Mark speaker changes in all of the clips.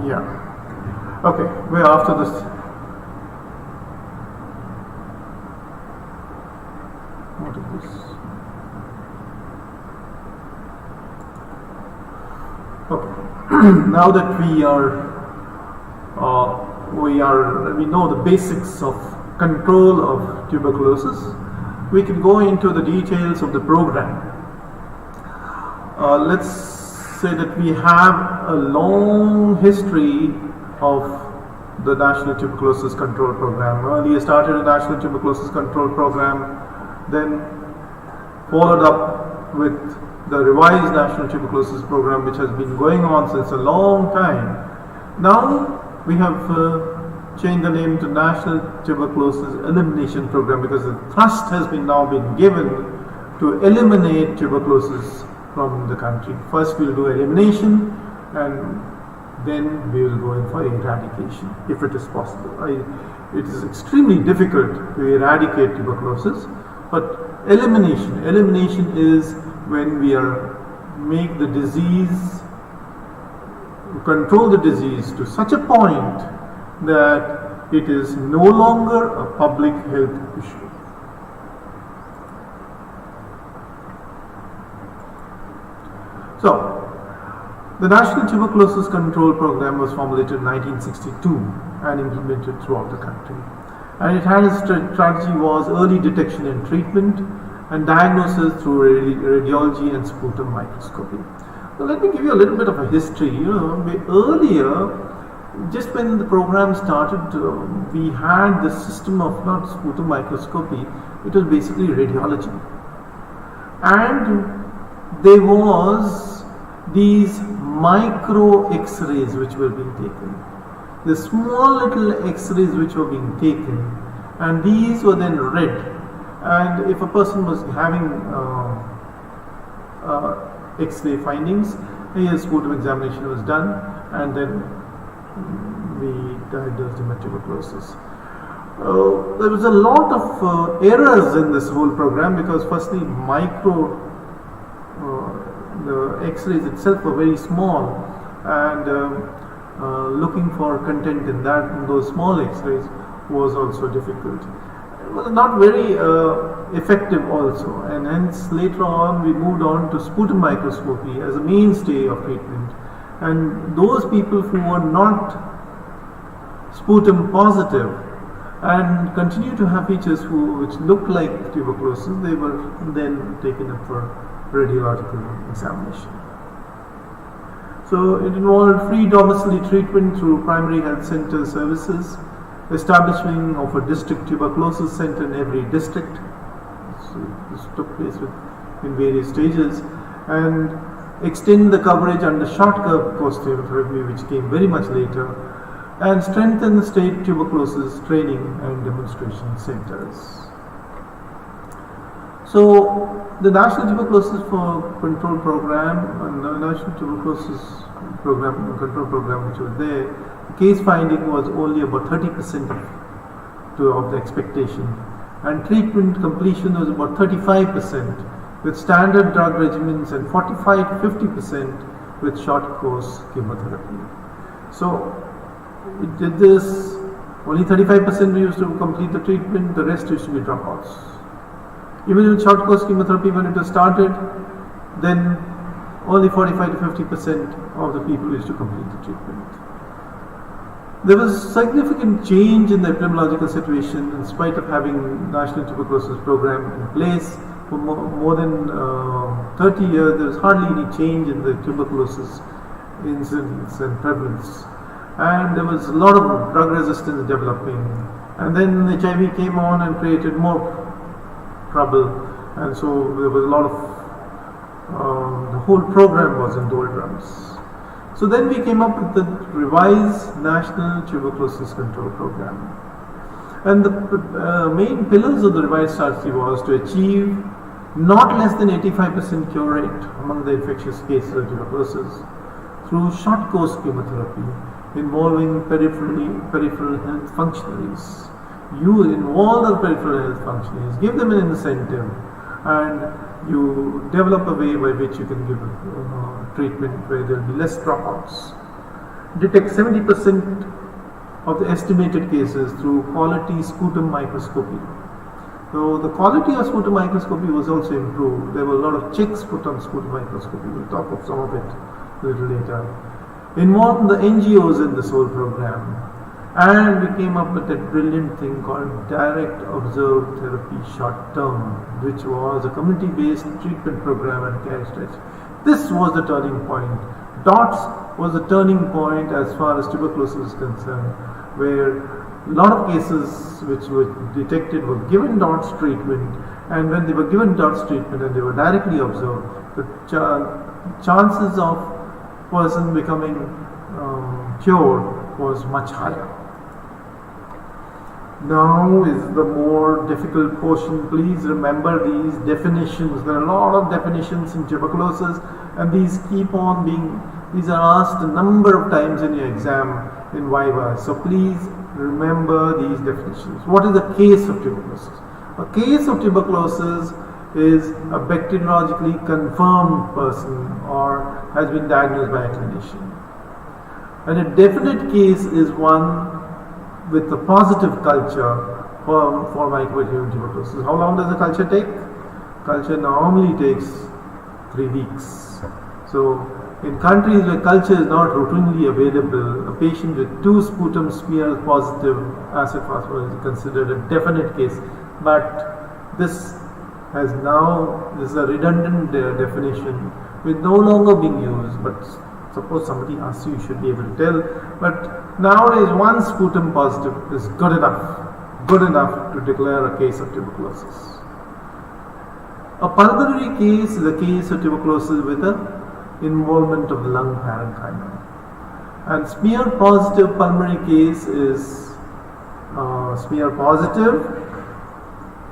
Speaker 1: Yeah. Okay, we're after this. What is this? Okay. Now that we know the basics of control of tuberculosis, we can go into the details of the program. Let's say that we have a long history of the National Tuberculosis Control Program. Earlier started a National Tuberculosis Control Program, then followed up with the revised National Tuberculosis Program, which has been going on since a long time. Now we have changed the name to National Tuberculosis Elimination Program because the thrust has now been given to eliminate tuberculosis from the country. First we'll do elimination, and then we will go in for eradication if it is possible. It is extremely difficult to eradicate tuberculosis, but elimination is when we make the disease, control the disease to such a point that it is no longer a public health issue. So, the National Tuberculosis Control Program was formulated in 1962 and implemented throughout the country. And it had its strategy was early detection and treatment and diagnosis through radiology and sputum microscopy. Now, let me give you a little bit of a history. Earlier, just when the program started, we had the system of not sputum microscopy, it was basically radiology. And there was these micro x-rays which were being taken, the small little x-rays which were being taken, and these were then read, and if a person was having x-ray findings, his sputum examination was done, and then we diagnosed him with tuberculosis. There was a lot of errors in this whole program because firstly the x-rays itself were very small, and looking for content in those small x-rays was also difficult. It was not very effective also, and hence later on we moved on to sputum microscopy as a mainstay of treatment, and those people who were not sputum positive and continue to have features which look like tuberculosis, they were then taken up for radiological examination. So it involved free domiciliary treatment through primary health center services, establishing of a district tuberculosis center in every district. So this took place in various stages, and extend the coverage under short course chemotherapy, which came very much later, and strengthen state tuberculosis training and demonstration centers. So the National Tuberculosis Control Program and the National Tuberculosis Control Program which was there, the case finding was only about 30% of the expectation, and treatment completion was about 35% with standard drug regimens and 45 to 50% with short course chemotherapy. So it did this, only 35% used to complete the treatment, the rest used to be dropouts. Even in short course chemotherapy, when it was started, then only 45 to 50% of the people used to complete the treatment. There was significant change in the epidemiological situation in spite of having National Tuberculosis Program in place. For more than 30 years, there was hardly any change in the tuberculosis incidence and prevalence. And there was a lot of drug resistance developing. And then HIV came on and created more trouble, and so there was a lot of the whole program was in doldrums. So then we came up with the revised National Tuberculosis Control Program, and the main pillars of the revised strategy was to achieve not less than 85% cure rate among the infectious cases of tuberculosis through short course chemotherapy involving peripheral health functionaries. You involve the peripheral health functionaries, give them an incentive, and you develop a way by which you can give treatment where there will be less dropouts. detect 70% of the estimated cases through quality sputum microscopy. So the quality of sputum microscopy was also improved. There were a lot of checks put on sputum microscopy. We'll talk of some of it a little later. Involved the NGOs in this whole program, and we came up with a brilliant thing called direct observed therapy short term, which was a community-based treatment program at Care Stretch. This was the turning point. DOTS was the turning point as far as tuberculosis is concerned, where a lot of cases which were detected were given DOTS treatment, and when they were given DOTS treatment and they were directly observed, the chances of person becoming cured was much higher. Now is the more difficult portion. Please remember these definitions. There are a lot of definitions in tuberculosis, and these keep on being, these are asked a number of times in your exam in Viva. So please remember these definitions. What is a case of tuberculosis? A case of tuberculosis is a bacteriologically confirmed person or has been diagnosed by a clinician. And a definite case is one with a positive culture for microbial tuberculosis. How long does the culture take? Culture normally takes 3 weeks. So in countries where culture is not routinely available, a patient with 2 sputum smears positive acid phosphorus is considered a definite case. But this has now, this is a redundant definition, with no longer being used. But suppose somebody asks you, you should be able to tell. But nowadays, 1 sputum positive is good enough to declare a case of tuberculosis. A pulmonary case is a case of tuberculosis with an involvement of the lung parenchyma. And smear positive pulmonary case is smear positive,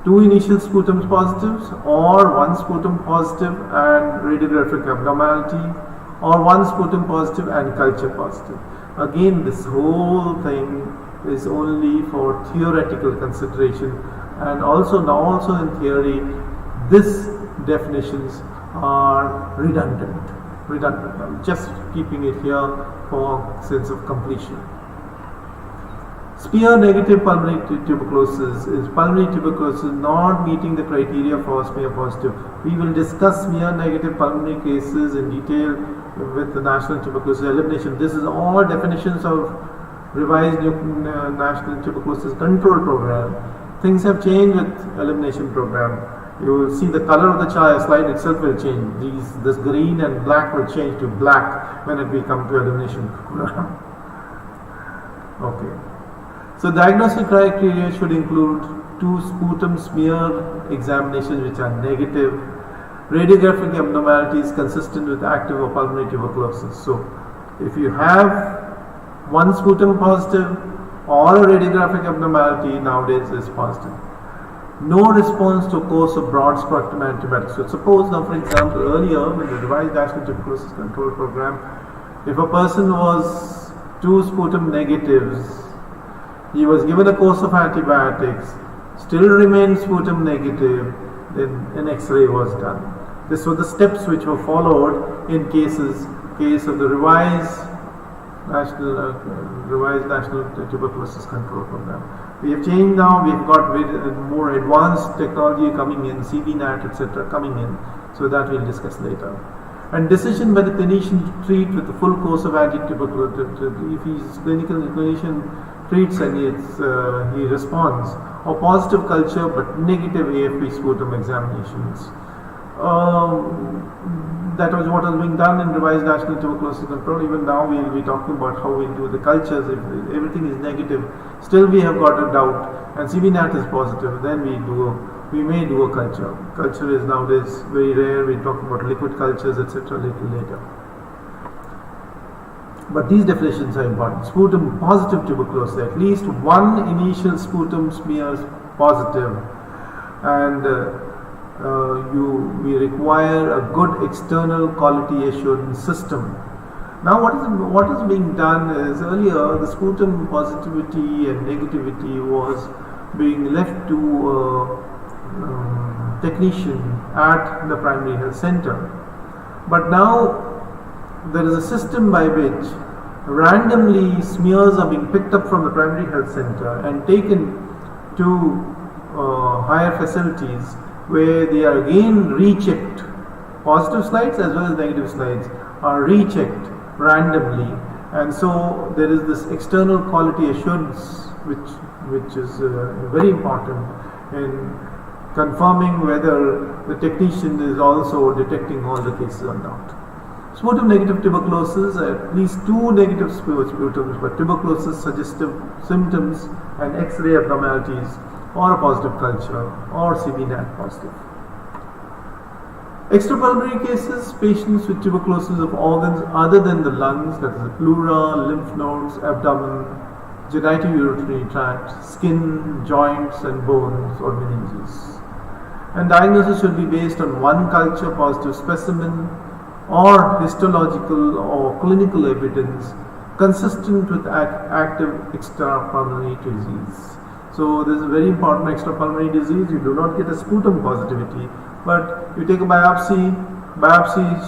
Speaker 1: 2 initial sputums positives, or 1 sputum positive and radiographic abnormality, or 1 sputum positive and culture positive. Again, this whole thing is only for theoretical consideration, and also in theory, these definitions are redundant. I'm just keeping it here for sense of completion. Smear negative pulmonary tuberculosis is pulmonary tuberculosis not meeting the criteria for smear positive. We will discuss smear negative pulmonary cases in detail with the National Tuberculosis Elimination. This is all definitions of revised National Tuberculosis Control Program. Things have changed with elimination program. You will see the color of the slide itself will change. This green and black will change to black when we come to elimination program. Okay. So diagnostic criteria should include 2 sputum smear examinations which are negative, radiographic abnormalities consistent with active or pulmonary tuberculosis. So if you have 1 sputum positive or a radiographic abnormality, nowadays is positive. No response to a course of broad spectrum antibiotics. So suppose now, for example, earlier in the revised National Tuberculosis Control Program, if a person was 2 sputum negatives, he was given a course of antibiotics, still remained sputum negative, then an X-ray was done. These were the steps which were followed in case of the revised National Tuberculosis Control Program. We have changed now, we have got more advanced technology coming in, CBNAT, etc. coming in, so that we'll discuss later. And decision by the clinician to treat with the full course of anti-tuberculosis. If his clinician treats and he responds, or positive culture but negative AFP sputum examinations. That was what was being done in revised National Tuberculosis Control. Even now we will be talking about how we do the cultures. If everything is negative, still we have got a doubt, and CBNAT is positive, then we may do a culture. Culture is nowadays very rare. We talk about liquid cultures, etc. little later. But these definitions are important. Sputum positive tuberculosis, at least 1 initial sputum smears positive, and we require a good external quality assurance system. Now what is being done is, earlier the sputum positivity and negativity was being left to a technician at the primary health center. But now there is a system by which randomly smears are being picked up from the primary health center and taken to higher facilities where they are again rechecked. Positive slides as well as negative slides are rechecked randomly, and so there is this external quality assurance which is very important in confirming whether the technician is also detecting all the cases or not. Sputum negative tuberculosis, at least 2 negative sputums for tuberculosis suggestive symptoms and X-ray abnormalities, or a positive culture, or CB-NAT positive. Extrapulmonary cases, patients with tuberculosis of organs other than the lungs, that is the pleura, lymph nodes, abdomen, genitourinary tract, skin, joints and bones or meninges. And diagnosis should be based on one culture positive specimen or histological or clinical evidence consistent with active extrapulmonary disease. So this is very important. Extrapulmonary disease, you do not get a sputum positivity, but you take a biopsy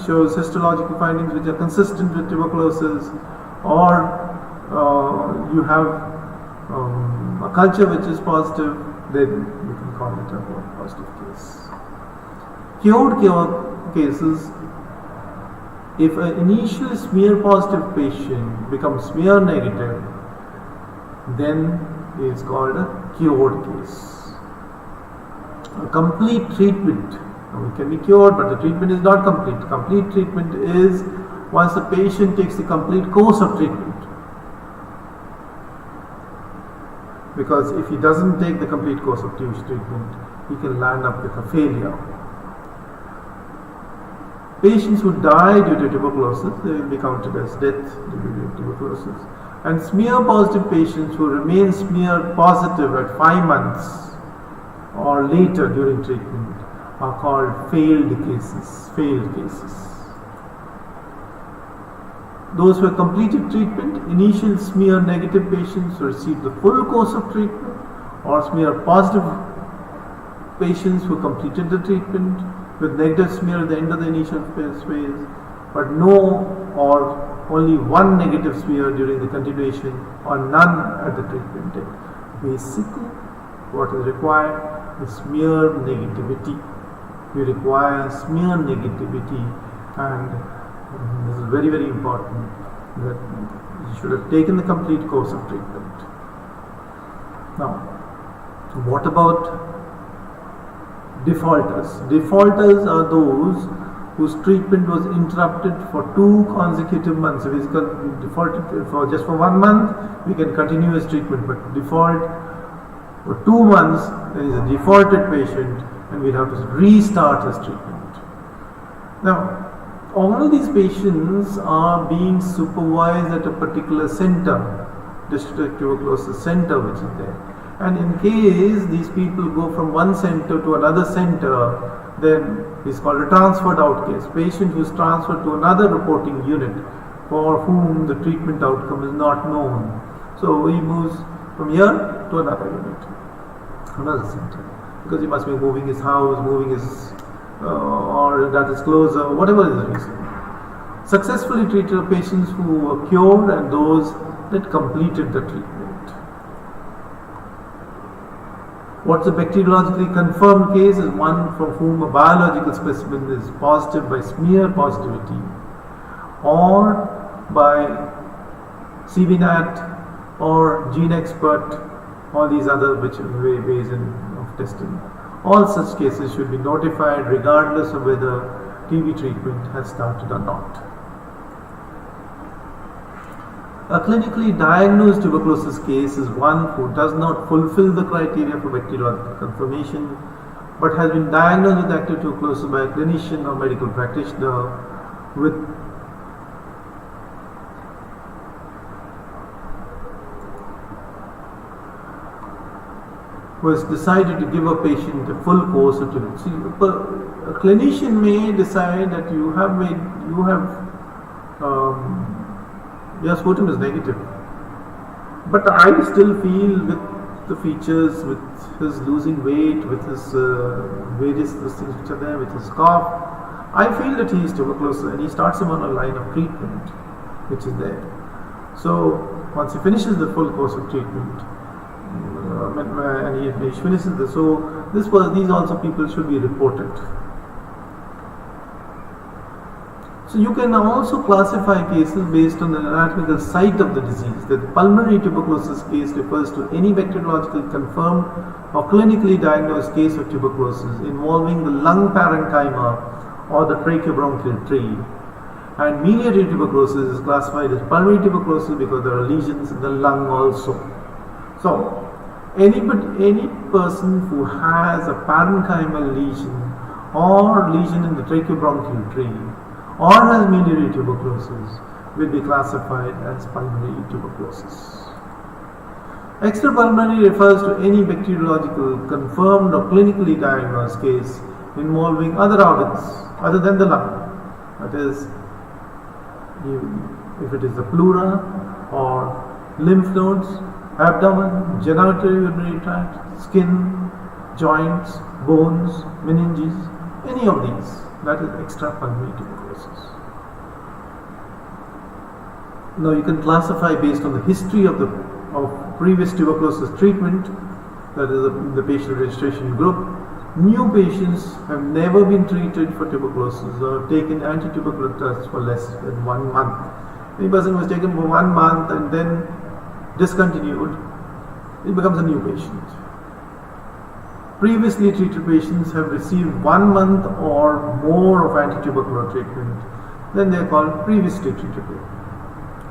Speaker 1: shows histological findings which are consistent with tuberculosis, or you have a culture which is positive, then you can call it a positive case. Cured cases, if an initial smear positive patient becomes smear negative, then it is called a cured case. A complete treatment, it can be cured, but the treatment is not complete. Complete treatment is once the patient takes the complete course of treatment. Because if he doesn't take the complete course of treatment, he can land up with a failure. Patients who die due to tuberculosis, they will be counted as death due to tuberculosis. And smear positive patients who remain smear positive at 5 months or later during treatment are called failed cases. Those who have completed treatment, initial smear negative patients who received the full course of treatment, or smear positive patients who completed the treatment with negative smear at the end of the initial phase, but no or only one negative smear during the continuation or none at the treatment end. Basically, what is required is smear negativity. You require smear negativity, and this is very, very important, that you should have taken the complete course of treatment. Now, what about defaulters? Defaulters are those whose treatment was interrupted for 2 consecutive months. If it's defaulted for just for 1 month, we can continue his treatment, but default for 2 months, there is a defaulted patient and we have to restart his treatment. Now, all these patients are being supervised at a particular center, district tuberculosis center which is there. And in case these people go from one center to another center, then it's called a transferred out case. Patient who is transferred to another reporting unit for whom the treatment outcome is not known. So he moves from here to another unit, another center, because he must be moving his house, moving his or that is closer, whatever is the reason. Successfully treated patients who were cured and those that completed the treatment. What's a bacteriologically confirmed case is one for whom a biological specimen is positive by smear positivity or by CB-NAT or gene expert, all these other ways of testing. All such cases should be notified regardless of whether TB treatment has started or not. A clinically diagnosed tuberculosis case is one who does not fulfill the criteria for bacteriological confirmation but has been diagnosed with active tuberculosis by a clinician or medical practitioner with was decided to give a patient a full course of treatment. See, a clinician may decide that your sputum is negative, but I still feel with the features, with his losing weight, with his various things which are there, with his cough, I feel that he is tuberculosis, and he starts him on a line of treatment which is there. So once he finishes the full course of treatment, and he finishes this, so these also people should be reported. So you can also classify cases based on the anatomical site of the disease. The pulmonary tuberculosis case refers to any bacteriologically confirmed or clinically diagnosed case of tuberculosis involving the lung parenchyma or the tracheobronchial tree. And miliary tuberculosis is classified as pulmonary tuberculosis because there are lesions in the lung also. So any person who has a parenchymal lesion or lesion in the tracheobronchial tree or has miliary tuberculosis will be classified as pulmonary tuberculosis. Extrapulmonary refers to any bacteriological confirmed or clinically diagnosed case involving other organs other than the lung. That is, if it is the pleura or lymph nodes, abdomen, genitourinary tract, skin, joints, bones, meninges, any of these, that is extrapulmonary tuberculosis. Now you can classify based on the history of previous tuberculosis treatment, that is the patient registration group. New patients have never been treated for tuberculosis or taken anti-tubercular tests for less than 1 month. Any person was taken for 1 month and then discontinued, it becomes a new patient. Previously treated patients have received 1 month or more of anti-tubercular treatment, then they are called previously treated.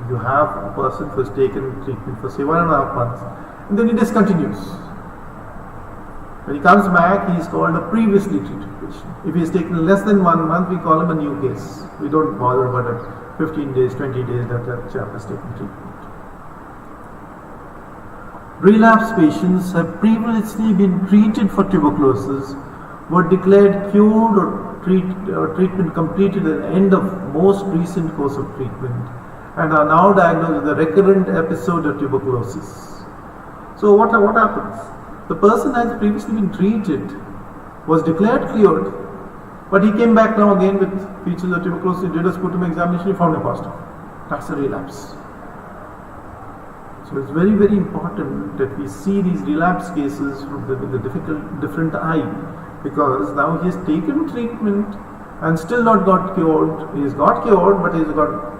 Speaker 1: You have a person who has taken treatment for say 1.5 months and then he discontinues. When he comes back, he is called a previously treated patient. If he has taken less than 1 month, we call him a new case. We don't bother about it. 15 days, 20 days that chap has taken treatment. Relapse patients have previously been treated for tuberculosis, were declared cured or treatment completed at the end of most recent course of treatment, and are now diagnosed with a recurrent episode of tuberculosis. So what happens? The person has previously been treated, was declared cured, but he came back now again with features of tuberculosis, did a sputum examination, he found a positive. That's a relapse. So it's very, very important that we see these relapse cases with a different eye, because now he has taken treatment and still not got cured. He has got cured, but he has got.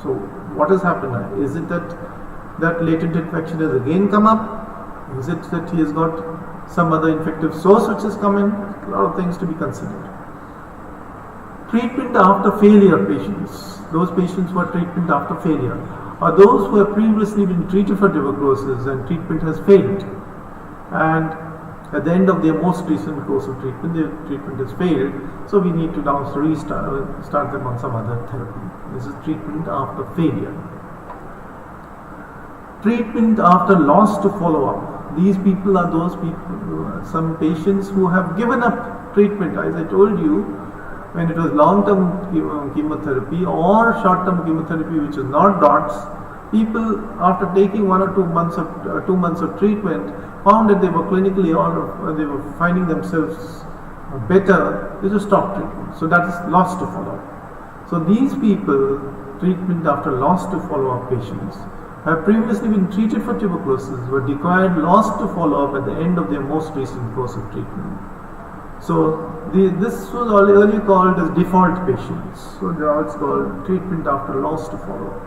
Speaker 1: So what has happened? Is it that latent infection has again come up? Is it that he has got some other infective source which has come in? A lot of things to be considered. Treatment after failure patients. Those patients who are treatment after failure are those who have previously been treated for tuberculosis and treatment has failed. And at the end of their most recent course of treatment, their treatment has failed. So we need to now start them on some other therapy. This is treatment after failure. Treatment after loss to follow up. These people are those people, some patients who have given up treatment. As I told you, when it was long-term chemotherapy or short-term chemotherapy, which is not DOTS, people after taking 1 or 2 months of treatment found that they were clinically or they were finding themselves better, they just stopped treatment. So that is loss to follow-up. So these people, treatment after loss to follow-up patients, have previously been treated for tuberculosis, were declared loss to follow-up at the end of their most recent course of treatment. So this was earlier called as default patients. So now it's called treatment after loss to follow-up.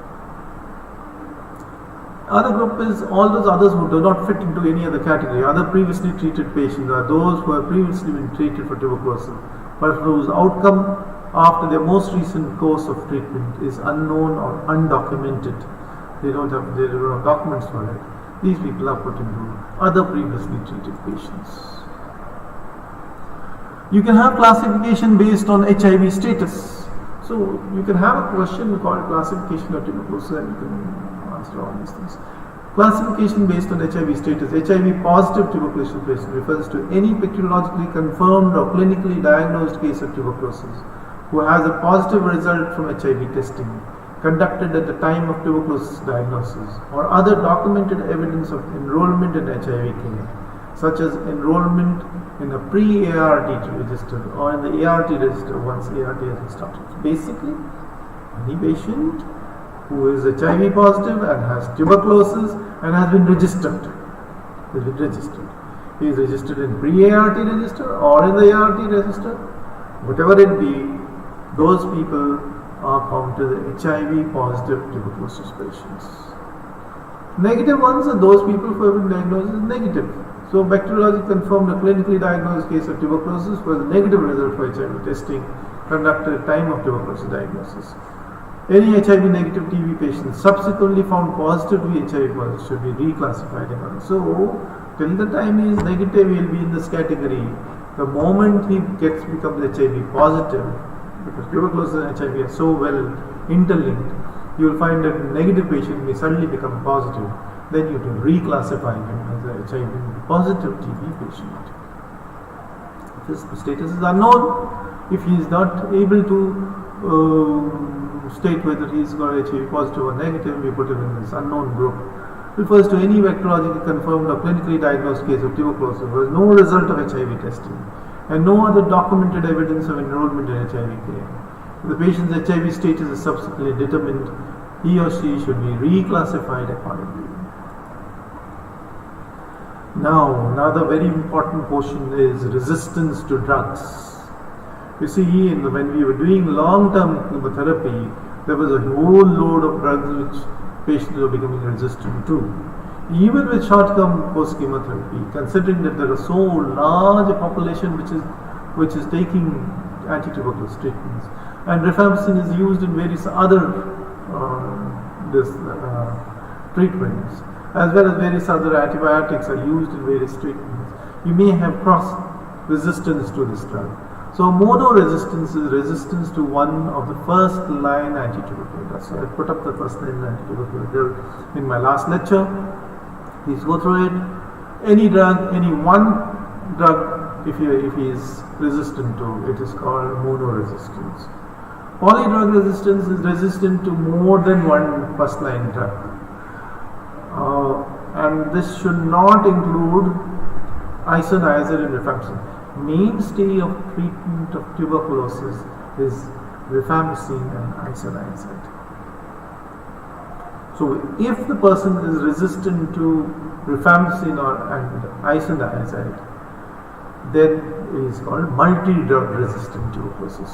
Speaker 1: Other group is all those others who do not fit into any other category. Other previously treated patients are those who have previously been treated for tuberculosis, but whose outcome after their most recent course of treatment is unknown or undocumented. They don't have documents for it. These people are put into other previously treated patients. You can have classification based on HIV status. So you can have a question called classification of tuberculosis and you can answer all these things. Classification based on HIV status. HIV positive tuberculosis patient refers to any bacteriologically confirmed or clinically diagnosed case of tuberculosis who has a positive result from HIV testing conducted at the time of tuberculosis diagnosis or other documented evidence of enrollment in HIV care, such as enrollment in a pre-ART register or in the ART register once ART has started. Basically, any patient who is HIV positive and has tuberculosis and has been registered. He is registered in pre-ART register or in the ART register. Whatever it be, those people are counted as HIV positive tuberculosis patients. Negative ones are those people who have been diagnosed as negative. So bacteriology confirmed a clinically diagnosed case of tuberculosis was a negative result for HIV testing conducted at time of tuberculosis diagnosis. Any HIV negative TB patient subsequently found positive to be HIV positive should be reclassified again. So till the time he is negative, he will be in this category. The moment he becomes HIV positive, because tuberculosis and HIV are so well interlinked, you will find that a negative patient may suddenly become positive. Then you have to reclassify him as a HIV positive TB patient. If his status is unknown, if he is not able to state whether he is got HIV positive or negative, we put him in this unknown group. Refers to any bacteriologically confirmed or clinically diagnosed case of tuberculosis who has no result of HIV testing and no other documented evidence of enrollment in HIV care. If the patient's HIV status is subsequently determined, he or she should be reclassified accordingly. Now, another very important portion is resistance to drugs. You see, when we were doing long-term chemotherapy, there was a whole load of drugs which patients were becoming resistant to. Even with short-term post-chemotherapy, considering that there is so large a population which is taking anti-tuberculosis treatments, and rifampicin is used in various other treatments, as well as various other antibiotics are used in various treatments, you may have cross-resistance to this drug. So monoresistance is resistance to one of the first-line anti-tubercular drugs. So I put up the first-line anti-tubercular drug in my last lecture. Please go through it. Any drug, any one drug, if he is resistant to, it is called monoresistance. Polydrug resistance is resistant to more than one first-line drug. And this should not include isoniazid and rifampicin. Mainstay of treatment of tuberculosis is rifampicin and isoniazid. So if the person is resistant to rifampicin and isoniazid, then it is called multi-drug resistant tuberculosis.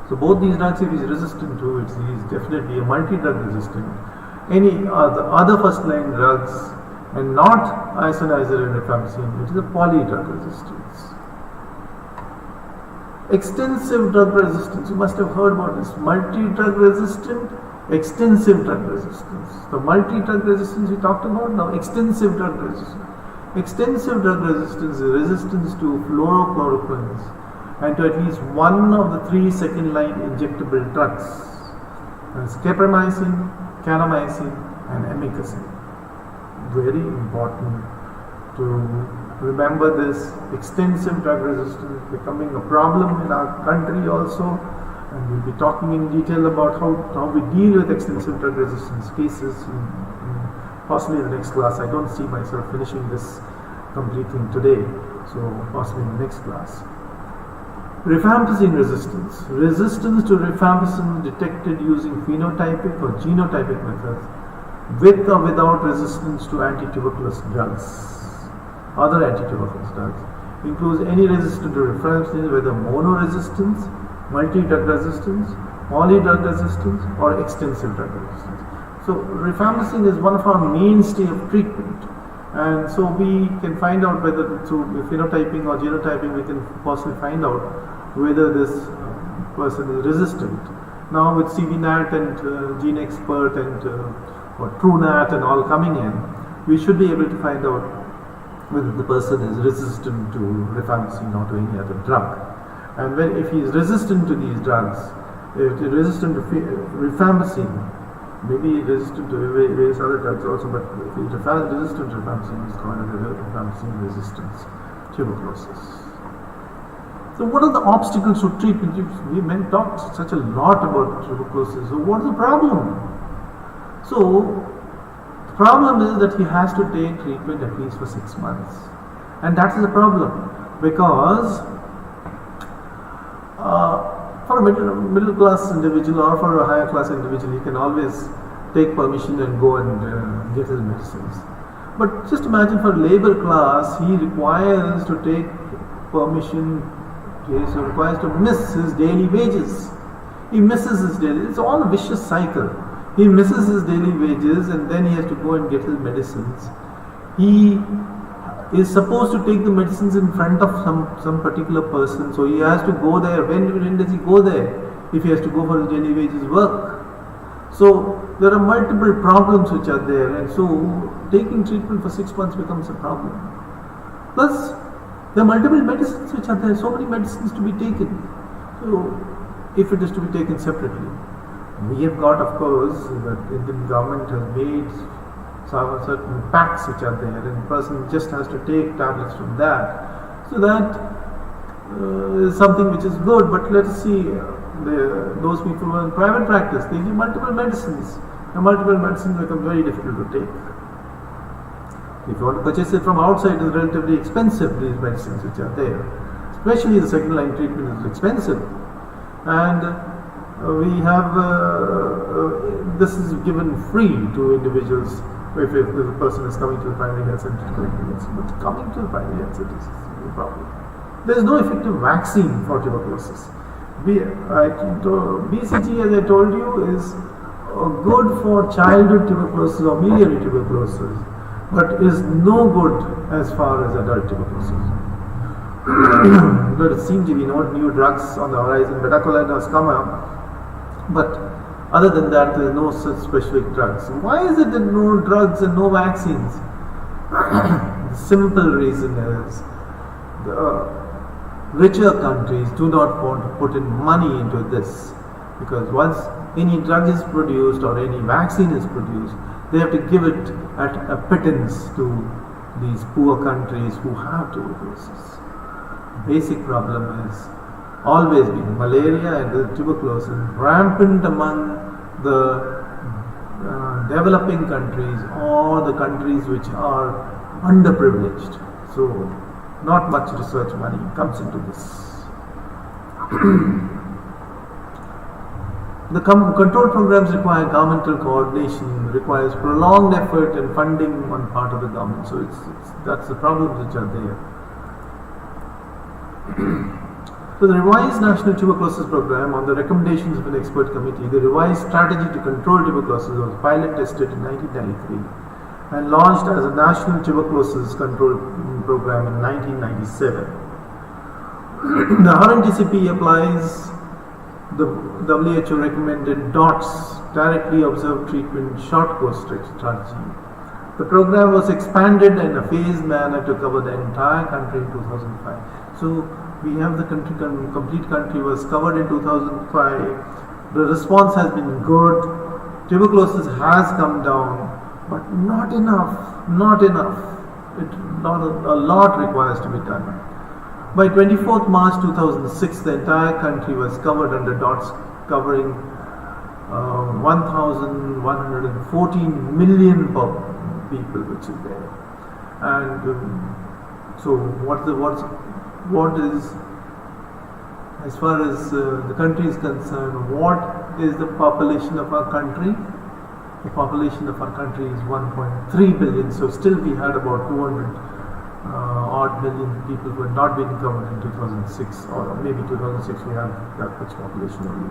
Speaker 1: So both these drugs, if he is resistant to, it is definitely a multi-drug resistant. Any other first-line drugs and not isoniazid and rifampicin, it is a polydrug resistance. Extensive drug resistance, you must have heard about this. Multi-drug resistant, extensive drug resistance. The multi-drug resistance we talked about, now extensive drug resistance. Extensive drug resistance is resistance to fluorochloroquines and to at least one of the 3 second-line injectable drugs. That's caprimycin, kanamycin and amikacin. Very important to remember this. Extensive drug resistance becoming a problem in our country also, and we'll be talking in detail about how we deal with extensive drug resistance cases in possibly in the next class. I don't see myself finishing this complete thing today, so possibly in the next class. Rifampicin resistance. Resistance to rifampicin detected using phenotypic or genotypic methods with or without resistance to anti-tuberculosis drugs. Other anti-tuberculosis drugs includes any resistance to rifampicin, whether monoresistance, multi-drug resistance, polydrug resistance or extensive drug resistance. So rifampicin is one of our mainstay of treatment, and so we can find out whether through phenotyping or genotyping we can possibly find out whether this person is resistant. Now with CBNAT and GeneXpert and TrueNAT and all coming in, we should be able to find out whether the person is resistant to rifampicin or to any other drug. And if he is resistant to these drugs, if he is resistant to rifampicin, maybe resistant to various other drugs also, but if he is resistant to rifampicin, he is called rifampicin resistance tuberculosis. So what are the obstacles to treatment? We men talked such a lot about tuberculosis. So what is the problem? So the problem is that he has to take treatment at least for 6 months. And that is a problem because for For a middle class individual or for a higher class individual, he can always take permission and go and get his medicines. But just imagine for labor class, he requires to take permission, he requires to miss his daily wages. He misses his daily, it's all a vicious cycle. He misses his daily wages and then he has to go and get his medicines. He is supposed to take the medicines in front of some particular person, so he has to go there. When does he go there? If he has to go for his daily wages work. So there are multiple problems which are there, and so taking treatment for 6 months becomes a problem. Plus, there are multiple medicines which are there, so many medicines to be taken. So if it is to be taken separately, we have got, of course, the Indian government has made certain packs which are there, and the person just has to take tablets from that. So that is something which is good. But let's see, those people who are in private practice, they give multiple medicines, and multiple medicines become very difficult to take. If you want to purchase it from outside, it is relatively expensive, these medicines which are there. Especially the second line treatment is expensive. And we have, this is given free to individuals if the person is coming to the primary health center to collect medicine. But coming to the primary health center is a problem. There is no effective vaccine for tuberculosis. BCG, as I told you, is good for childhood tuberculosis or miliary tuberculosis, but is no good as far as adult tuberculosis. But it seems to be no new drugs on the horizon. Betacoline has come up, but other than that, there is no such specific drugs. Why is it that no drugs and no vaccines? The simple reason is the richer countries do not want to put in money into this, because once any drug is produced or any vaccine is produced, they have to give it at a pittance to these poor countries who have tuberculosis. Basic problem is always been malaria and the tuberculosis rampant among the developing countries or the countries which are underprivileged. So not much research money comes into this. The control programs require governmental coordination, requires prolonged effort and funding on part of the government. So that's the problems which are there. So the revised National Tuberculosis Program, on the recommendations of an expert committee, the revised strategy to control tuberculosis was pilot tested in 1993 and launched as a National Tuberculosis Control Program in 1997. The RNTCP applies the WHO recommended DOTS, Directly Observed Treatment Short Course Strategy. The program was expanded in a phased manner to cover the entire country in 2005. So we have the complete country was covered in 2005. The response has been good. Tuberculosis has come down, but not enough. A lot requires to be done. By 24th March 2006, the entire country was covered under DOTS, covering 1,114 million people, which is there. And so, what is, as far as the country is concerned, what is the population of our country? The population of our country is 1.3 billion. So still we had about 200 odd million people who had not been covered in 2006, or maybe 2006 we had that much population only.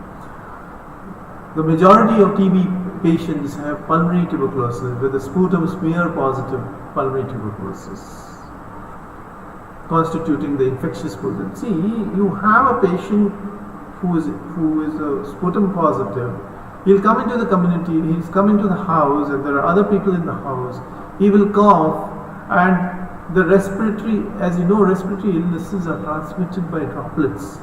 Speaker 1: The majority of TB patients have pulmonary tuberculosis with a sputum smear positive pulmonary tuberculosis, constituting the infectious poison. See, you have a patient who is a sputum positive. He'll come into the community, he's come into the house, and there are other people in the house. He will cough, and the respiratory, as you know, respiratory illnesses are transmitted by droplets.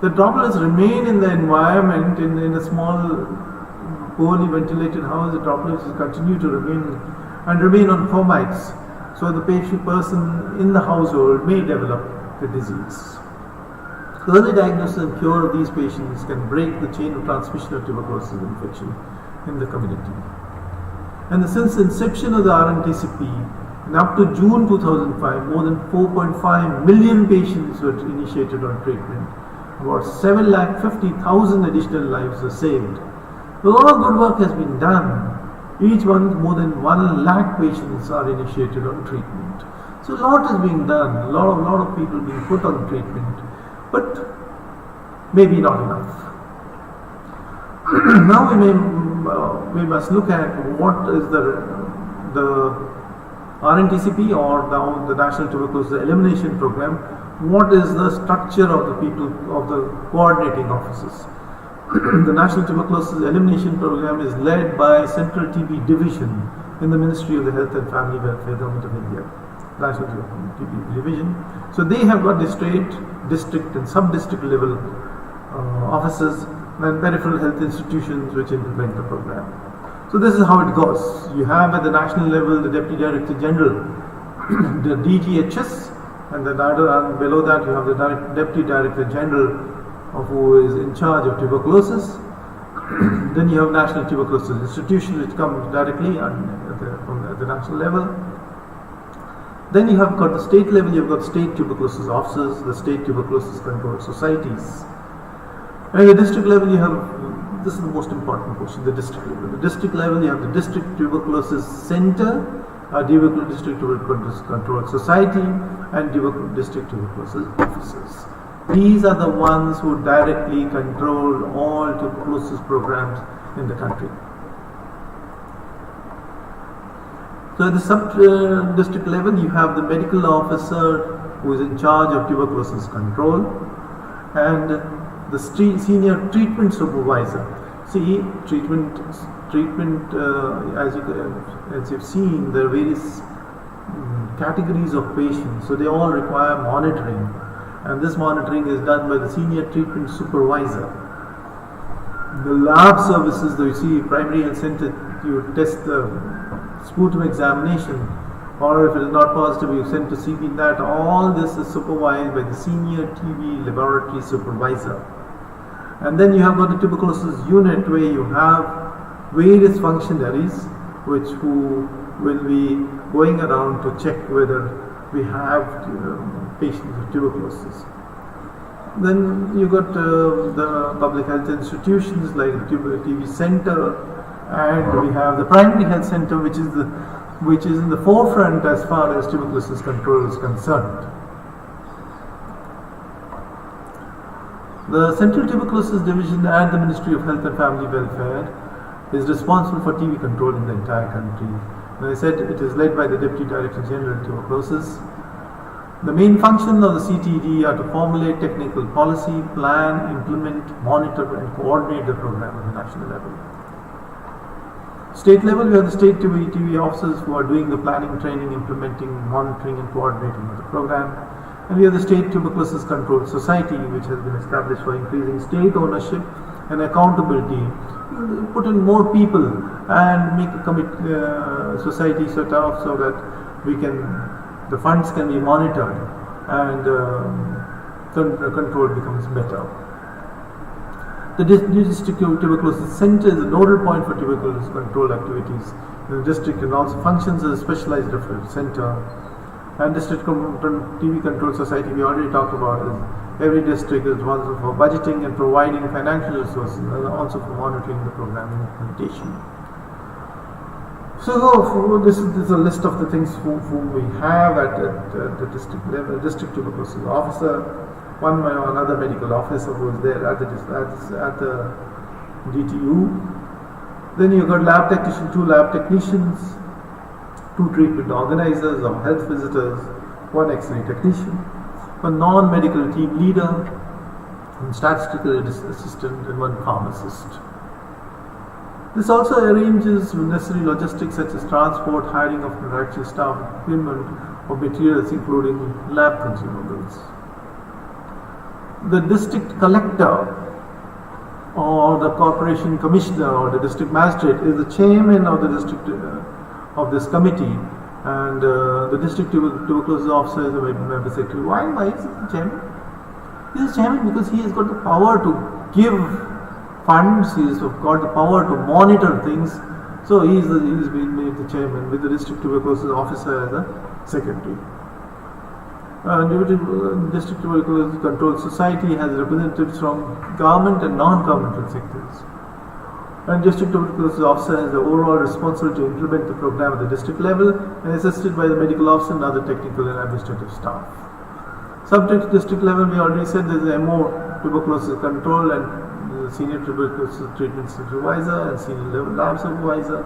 Speaker 1: The droplets remain in the environment in a small, poorly ventilated house. The droplets continue to remain on fomites. So the person in the household may develop the disease. Early diagnosis and cure of these patients can break the chain of transmission of tuberculosis infection in the community. And since the inception of the RNTCP, and up to June 2005, more than 4.5 million patients were initiated on treatment. About 7,50,000 additional lives are saved. A lot of good work has been done. Each month, more than 1 lakh patients are initiated on treatment. So a lot is being done. A lot of people being put on treatment, but maybe not enough. Now we must look at what is the RNTCP, or now the National Tuberculosis Elimination Program. What is the structure of the people of the coordinating officers? The National Tuberculosis Elimination Program is led by Central TB Division in the Ministry of the Health and Family Welfare, Government of India. National TB Division. So they have got the state, district and sub-district level officers and peripheral health institutions which implement the program. So this is how it goes. You have at the national level the Deputy Director General, the DGHS, and then below that you have the Deputy Director General who is in charge of tuberculosis. Then you have National Tuberculosis Institution which comes directly at the national level. Then you have got the state level, you have got state tuberculosis officers, the state tuberculosis control societies. And at the district level you have, this is the most important question, the district level. The district level you have the District Tuberculosis Center, District Tuberculosis Control Society, and District Tuberculosis Officers. These are the ones who directly control all tuberculosis programs in the country. So at the sub-district level, you have the medical officer who is in charge of tuberculosis control, and the senior treatment supervisor. See, treatment. As you've seen, there are various categories of patients, so they all require monitoring, and this monitoring is done by the senior treatment supervisor. The lab services that you see, primary health center, you test the sputum examination, or if it is not positive, you send to CB-NAT. All this is supervised by the senior TB laboratory supervisor. And then you have got the tuberculosis unit where you have various functionaries who will be going around to check whether we have patients with tuberculosis. Then you got the public health institutions like the TB center, and we have the primary health center, which is in the forefront as far as tuberculosis control is concerned. The Central Tuberculosis Division at the Ministry of Health and Family Welfare is responsible for TB control in the entire country. As I said, it is led by the Deputy Director General of Tuberculosis. The main functions of the CTD are to formulate technical policy, plan, implement, monitor and coordinate the program at the national level. State level, we have the state TB officers who are doing the planning, training, implementing, monitoring and coordinating of the program. And we have the State Tuberculosis Control Society, which has been established for increasing state ownership and accountability. Put in more people and make a society set up so that the funds can be monitored and control becomes better. The District Tuberculosis Center is a nodal point for tuberculosis control activities in the district and also functions as a specialized referral center. And District TB Control Society, we already talked about, is every district is responsible for budgeting and providing financial resources and also for monitoring the program implementation. So this is a list of the things whom we have at the district level. District Tuberculosis Officer, another medical officer who is there at the DTU. Then you've got lab technician, 2 lab technicians, 2 treatment organizers or health visitors, 1 X-ray technician, 1 non-medical team leader, 1 statistical assistant and 1 pharmacist. This also arranges necessary logistics such as transport, hiring of contractual staff, equipment or materials including lab consumables. The district collector or the corporation commissioner or the district magistrate is the chairman of the district of this committee, and the district tuberculosis officer is a member secretary. Why is he the chairman? He is the chairman because he has got the power to give funds, he has got the power to monitor things, so he is been made the chairman with the district tuberculosis officer as a secretary. District Tuberculosis Control Society has representatives from government and non-governmental sectors. And District Tuberculosis Officer has the overall responsibility to implement the program at the district level and is assisted by the medical officer and other technical and administrative staff. District level, we already said there is a MO Tuberculosis Control and the Senior Tuberculosis Treatment Supervisor and Senior Level Lab Supervisor.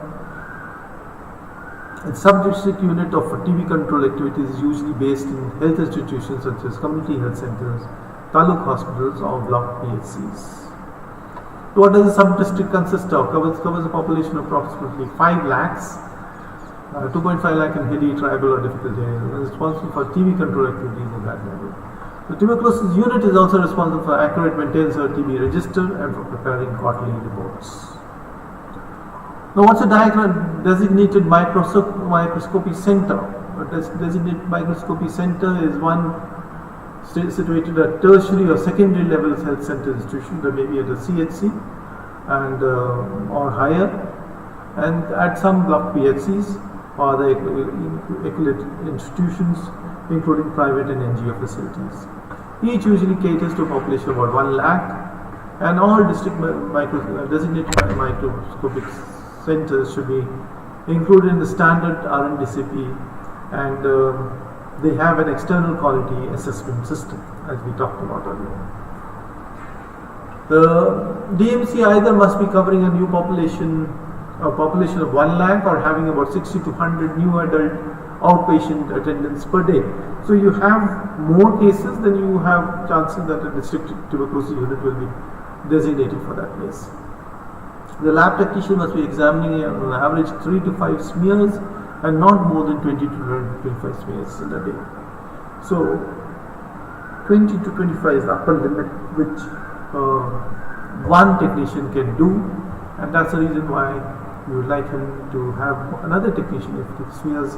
Speaker 1: And sub-district unit of TB control activities is usually based in health institutions such as community health centers, taluk hospitals or block PHCs. What does the sub-district consist of? Covers a population of approximately 5 lakhs, 2.5 lakh in hilly, tribal or difficult areas, and is responsible for TB control activities at that level. The tuberculosis unit is also responsible for accurate maintenance of TB register and for preparing quarterly reports. Now, what's a designated microscopy center? A designated microscopy center is one situated at tertiary or secondary level health center institution, that may be at a CHC and or higher, and at some block PHCs or the equivalent institutions, including private and NGO facilities. Each usually caters to a population of about 1 lakh, and all district designated microscopic centers should be included in the standard RNDCP, and they have an external quality assessment system, as we talked about earlier. The DMC either must be covering a population of 1 lakh or having about 60 to 100 new adult outpatient attendance per day. So you have more cases than you have chances that a district tuberculosis unit will be designated for that place. The lab technician must be examining on average 3 to 5 smears and not more than 20 to 25 smears in a day. So 20 to 25 is the upper limit which one technician can do, and that's the reason why we would like him to have another technician if the smears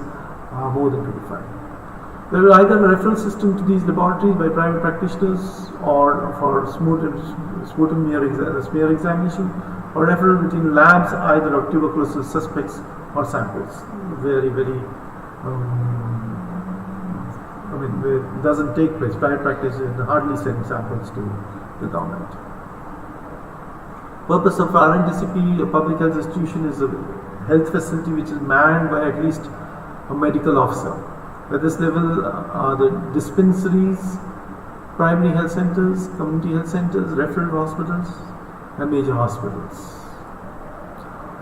Speaker 1: are more than 25. There is either a referral system to these laboratories by private practitioners or for smear examination, or referral between labs either of tuberculosis suspects or samples. Very, it doesn't take place. Private practice hardly send samples to the government. Purpose of RNDCP, a public health institution, is a health facility which is manned by at least a medical officer. At this level are the dispensaries, primary health centers, community health centers, referral hospitals, and major hospitals.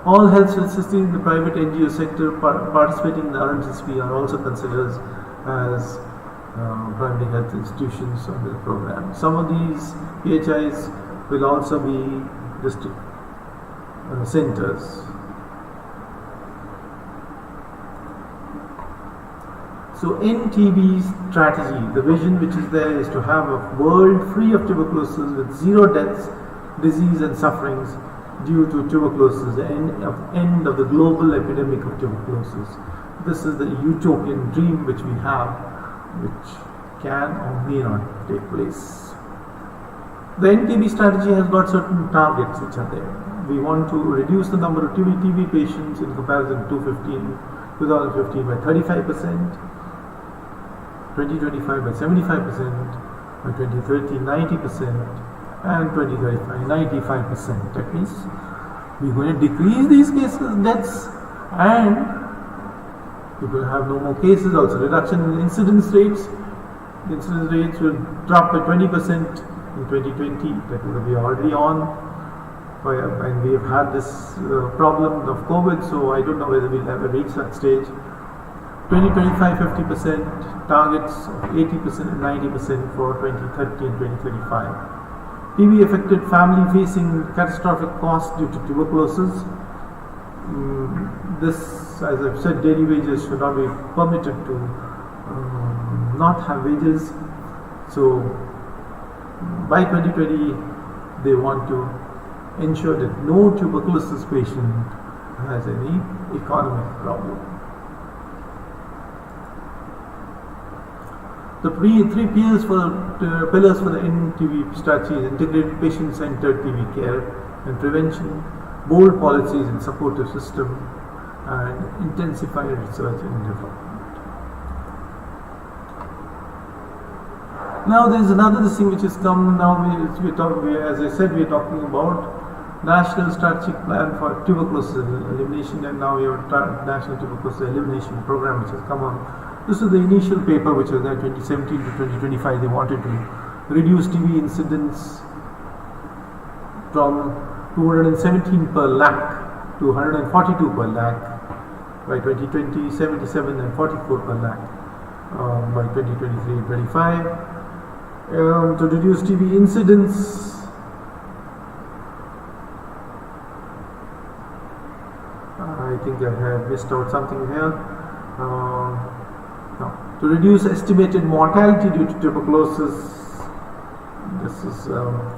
Speaker 1: All health facilities in the private NGO sector participating in the RNDCP are also considered as primary health institutions under the program. Some of these PHIs will also be district centers. So in TB strategy, the vision which is there is to have a world free of tuberculosis with 0 deaths, disease and sufferings due to tuberculosis, the end of the global epidemic of tuberculosis. This is the utopian dream which we have, which can or may not take place. The NTB strategy has got certain targets which are there. We want to reduce the number of TB patients in comparison to 2015 by 35%, 2025 by 75%, by 2030 90%, and 2035 95%. That means we're going to decrease these cases, deaths, and we will have no more cases. Also, reduction in incidence rates. The incidence rates will drop by 20% in 2020. That we are already on, and we have had this problem of COVID. So I don't know whether we'll ever reach that stage. 2025 50%, targets of 80% and 90% for 2030 and 2035. TB affected family facing catastrophic costs due to tuberculosis. This, as I've said, daily wages should not be permitted to not have wages. So by 2020, they want to ensure that no tuberculosis patient has any economic problem. The three pillars for the NTB strategy is integrated patient-centered TB care and prevention, bold policies and supportive system, and intensified research and development. Now there is another thing which has come. Now as I said, we are talking about National Strategic Plan for Tuberculosis Elimination, and now we have National Tuberculosis Elimination Program which has come on. This is the initial paper which was there 2017 to 2025. They wanted to reduce TB incidence from 217 per lakh to 142 per lakh by 2020, 77 and 44 per lakh by 2023 and 25. To reduce TB incidence, I think I have missed out something here. No. To reduce estimated mortality due to tuberculosis, this is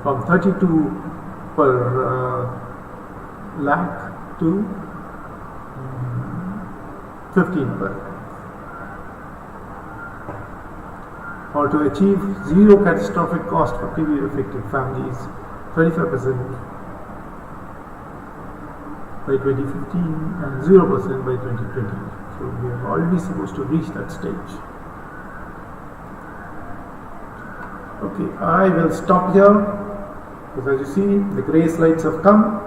Speaker 1: from 32 per lakh to 15 per lakh. Or to achieve zero catastrophic cost for TB affected families, 35% by 2015 and 0% by 2020. So we are already supposed to reach that stage. Okay, I will stop here because as you see the grey slides have come,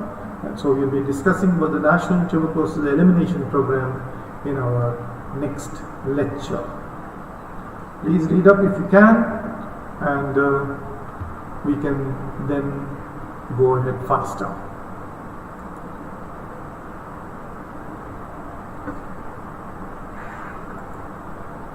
Speaker 1: and so we will be discussing about the National Tuberculosis Elimination Program in our next lecture. Please read up if you can, and we can then go ahead faster.